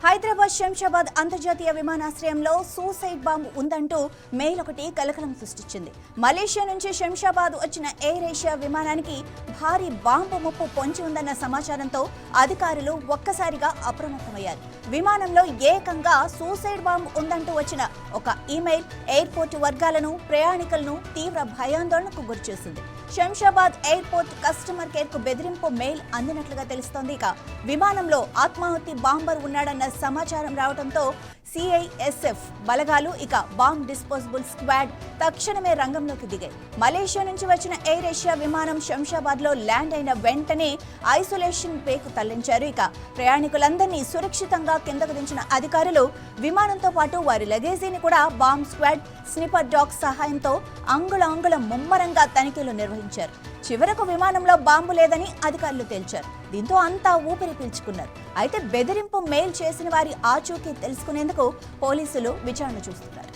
హైదరాబాద్ శంషాబాద్ అంతర్జాతీయ విమానాశ్రయంలో suicide bomb ఉందంటూ మెయిల్ ఒకటి కలకలం సృష్టించింది. మలేషియా నుంచి శంషాబాద్ వచ్చిన ఎయిర్ ఏషియా విమానానికి భారీ బాంబు ముప్పు పొంచి ఉందన్న సమాచారంతో అధికారులు ఒక్కసారిగా అప్రమత్తమయ్యారు. విమానంలో ఏకంగా సూసైడ్ బాంబ్ ఉందంటూ వచ్చిన ఒక ఈమెయిల్ ఎయిర్పోర్ట్ వర్గాలను, ప్రయాణికులను తీవ్ర భయాందోళనకు గురిచేసింది. శంషాబాద్ ఎయిర్పోర్ట్ కస్టమర్ కేర్ కు బెదిరింపు మెయిల్ అందినట్లుగా తెలుస్తోంది. ఇక విమానంలో ఆత్మాహుతి బాంబర్ ఉన్నాడన్న సమాచారం రావడంతో సిఐఎస్ఎఫ్ బలగాలు, ఇక బాంబ్ డిస్పోజబుల్ స్క్వాడ్ తక్షణమే రంగంలోకి దిగాయి. మలేషియా నుంచి వచ్చిన ఎయిర్ ఏషియా విమానం శంషాబాద్ లో ల్యాండ్ అయిన వెంటనే ఐసోలేషన్ పేకు తరలించారు. ఇక ప్రయాణికులందరినీ సురక్షితంగా కిందకు దించిన అధికారులు విమానంతో పాటు వారి లగేజీని కూడా బాంబ్ స్క్వాడ్, స్నిపర్ డాగ్ సహాయంతో అంగుళం ముమ్మరంగా తనిఖీలు నిర్వహించారు. చివరకు విమానంలో బాంబు లేదని అధికారులు తేల్చారు. దీంతో అంతా ఊపిరి పీల్చుకున్నారు. అయితే బెదిరింపు మెయిల్ చేసిన వారి ఆచూకీ తెలుసుకునేందుకు పోలీసులు విచారణ చూస్తున్నారు.